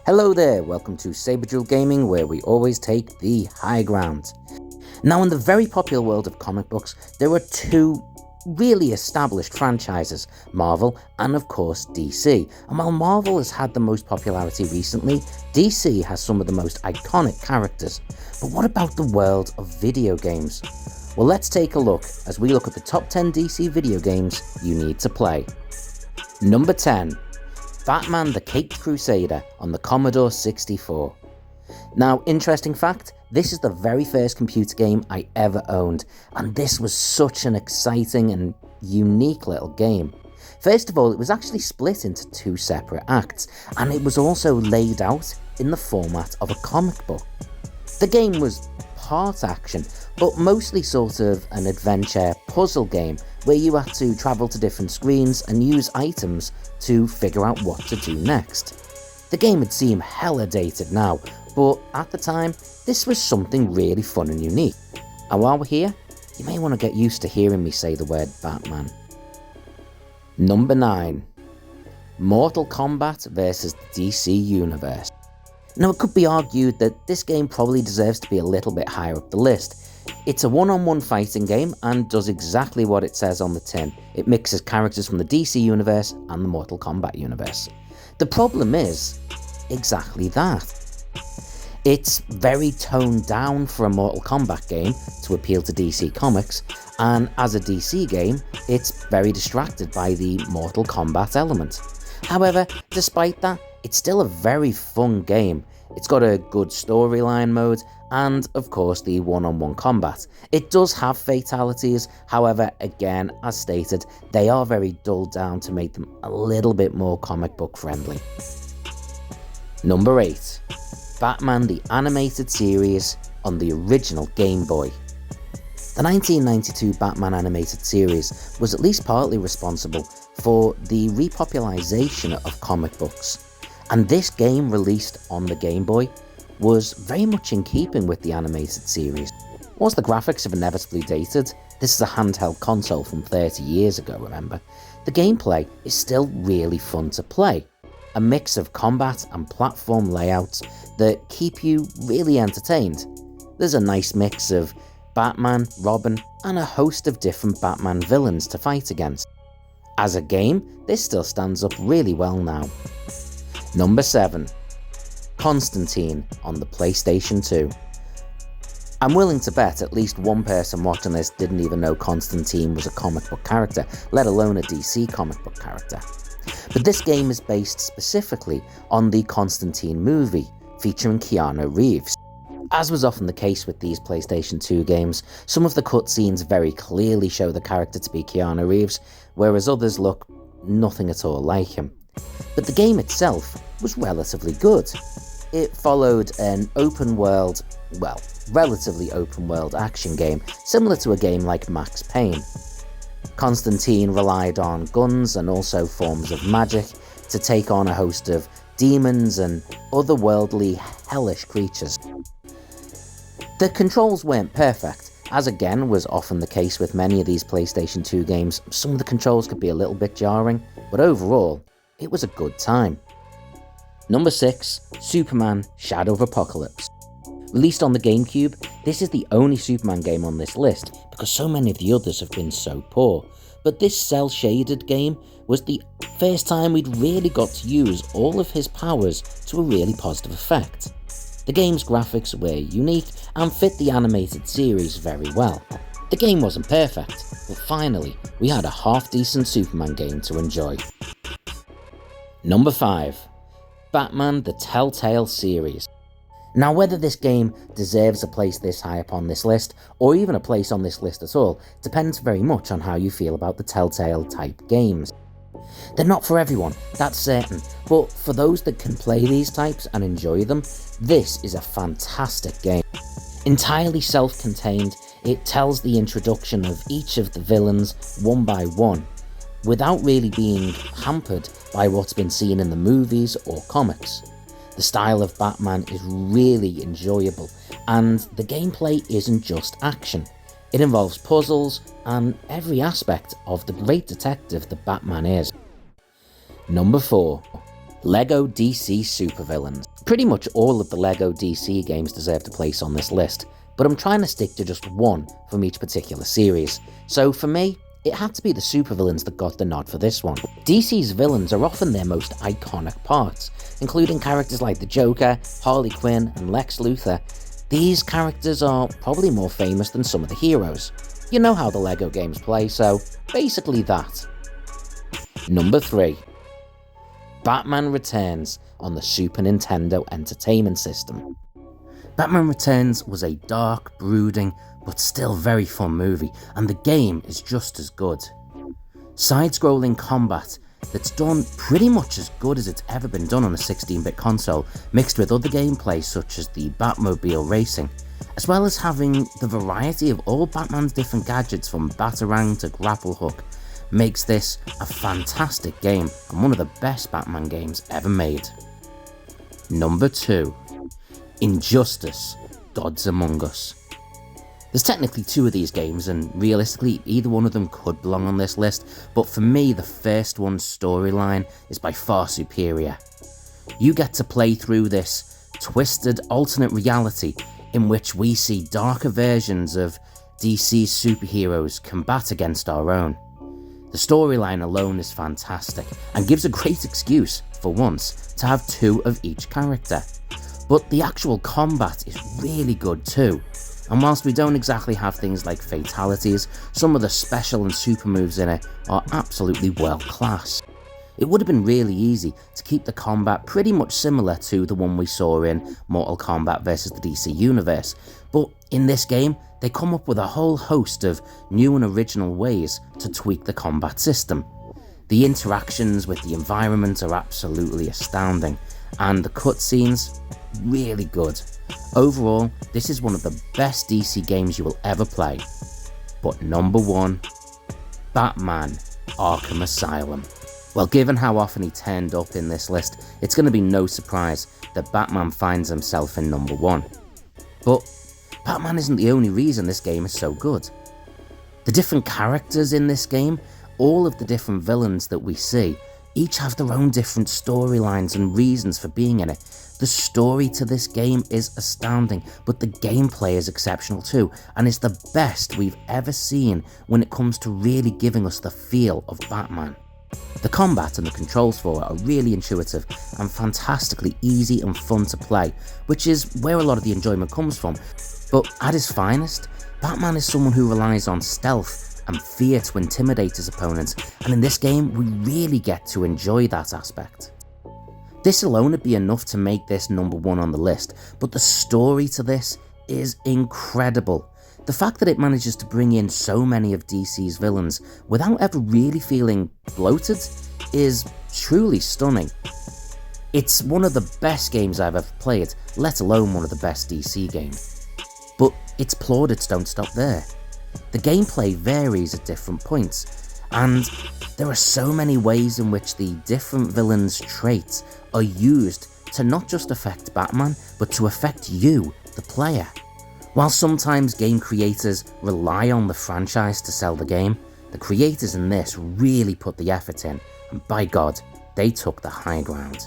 Hello there, welcome to saberduelgaming, where we always take the high ground. Now, in the very popular world of comic books, there are two really established franchises, Marvel and of course DC. And while Marvel has had the most popularity recently, DC has some of the most iconic characters. But what about the world of video games? Well, let's take a look as we look at the top 10 DC video games you need to play. Number 10. Batman the Caped Crusader on the Commodore 64. Now, interesting fact, this is the very first computer game I ever owned, and this was such an exciting and unique little game. First of all, it was actually split into two separate acts, and it was also laid out in the format of a comic book. The game was part action, but mostly sort of an adventure puzzle game where you had to travel to different screens and use items to figure out what to do next. The game would seem hella dated now, but at the time, this was something really fun and unique. And while we're here, you may want to get used to hearing me say the word Batman. Number 9. Mortal Kombat vs. the DC Universe. Now, it could be argued that this game probably deserves to be a little bit higher up the list. It's a one-on-one fighting game and does exactly what it says on the tin. It mixes characters from the DC universe and the Mortal Kombat universe. The problem is exactly that. It's very toned down for a Mortal Kombat game to appeal to DC Comics, and as a DC game, it's very distracted by the Mortal Kombat element. However, despite that, it's still a very fun game. It's got a good storyline mode and, of course, the one-on-one combat. It does have fatalities, however, again, as stated, they are very dulled down to make them a little bit more comic book friendly. Number 8. Batman the Animated Series on the original Game Boy. The 1992 Batman animated series was at least partly responsible for the repopularization of comic books, and this game released on the Game Boy was very much in keeping with the animated series. Whilst the graphics have inevitably dated, this is a handheld console from 30 years ago, remember, the gameplay is still really fun to play. A mix of combat and platform layouts that keep you really entertained. There's a nice mix of Batman, Robin, and a host of different Batman villains to fight against. As a game, this still stands up really well now. Number 7. Constantine on the PlayStation 2. I'm willing to bet at least one person watching this didn't even know Constantine was a comic book character, let alone a DC comic book character. But this game is based specifically on the Constantine movie, featuring Keanu Reeves. As was often the case with these PlayStation 2 games, some of the cutscenes very clearly show the character to be Keanu Reeves, whereas others look nothing at all like him. But the game itself was relatively good. It followed an relatively open world action game, similar to a game like Max Payne. Constantine relied on guns and also forms of magic to take on a host of demons and otherworldly, hellish creatures. The controls weren't perfect, as again was often the case with many of these PlayStation 2 games. Some of the controls could be a little bit jarring, but overall, it was a good time. Number 6. Superman Shadow of Apocalypse. Released on the GameCube, this is the only Superman game on this list because so many of the others have been so poor. But this cel-shaded game was the first time we'd really got to use all of his powers to a really positive effect. The game's graphics were unique and fit the animated series very well. The game wasn't perfect, but finally we had a half-decent Superman game to enjoy. Number 5. Batman the Telltale series. Now, whether this game deserves a place this high up on this list, or even a place on this list at all, depends very much on how you feel about the Telltale type games. They're not for everyone, that's certain, but for those that can play these types and enjoy them, this is a fantastic game. Entirely self-contained, it tells the introduction of each of the villains one by one, without really being hampered by what's been seen in the movies or comics. The style of Batman is really enjoyable, and the gameplay isn't just action. It involves puzzles and every aspect of the great detective that Batman is. Number 4. LEGO DC supervillains. Pretty much all of the LEGO DC games deserve to place on this list, but I'm trying to stick to just one from each particular series. So for me, it had to be the supervillains that got the nod for this one. DC's villains are often their most iconic parts, including characters like the Joker, Harley Quinn, and Lex Luthor. These characters are probably more famous than some of the heroes. You know how the LEGO games play, so basically that. Number 3. Batman Returns on the Super Nintendo Entertainment System. Batman Returns was a dark, brooding, but still very fun movie, and the game is just as good. Side-scrolling combat that's done pretty much as good as it's ever been done on a 16-bit console, mixed with other gameplay such as the Batmobile racing, as well as having the variety of all Batman's different gadgets from Batarang to Grapple Hook, makes this a fantastic game and one of the best Batman games ever made. Number 2. Injustice: Gods Among Us. There's technically 2 of these games, and realistically either one of them could belong on this list, but for me the first one's storyline is by far superior. You get to play through this twisted alternate reality in which we see darker versions of DC's superheroes combat against our own. The storyline alone is fantastic and gives a great excuse, for once, to have 2 of each character. But the actual combat is really good too, and whilst we don't exactly have things like fatalities, some of the special and super moves in it are absolutely world class. It would have been really easy to keep the combat pretty much similar to the one we saw in Mortal Kombat vs the DC Universe, but in this game they come up with a whole host of new and original ways to tweak the combat system. The interactions with the environment are absolutely astounding, and the cutscenes, really good. Overall, this is one of the best DC games you will ever play. But number 1, Batman: Arkham Asylum. Well, given how often he turned up in this list, it's going to be no surprise that Batman finds himself in number 1. But Batman isn't the only reason this game is so good. The different characters in this game, all of the different villains that we see, each have their own different storylines and reasons for being in it. The story to this game is astounding, but the gameplay is exceptional too, and it's the best we've ever seen when it comes to really giving us the feel of Batman. The combat and the controls for it are really intuitive and fantastically easy and fun to play, which is where a lot of the enjoyment comes from. But at his finest, Batman is someone who relies on stealth and fear to intimidate his opponents, and in this game we really get to enjoy that aspect. This alone would be enough to make this number 1 on the list, but the story to this is incredible. The fact that it manages to bring in so many of DC's villains without ever really feeling bloated is truly stunning. It's one of the best games I've ever played, let alone one of the best DC games. But its plaudits don't stop there. The gameplay varies at different points, and there are so many ways in which the different villains' traits are used to not just affect Batman, but to affect you, the player. While sometimes game creators rely on the franchise to sell the game, the creators in this really put the effort in, and by God, they took the high ground.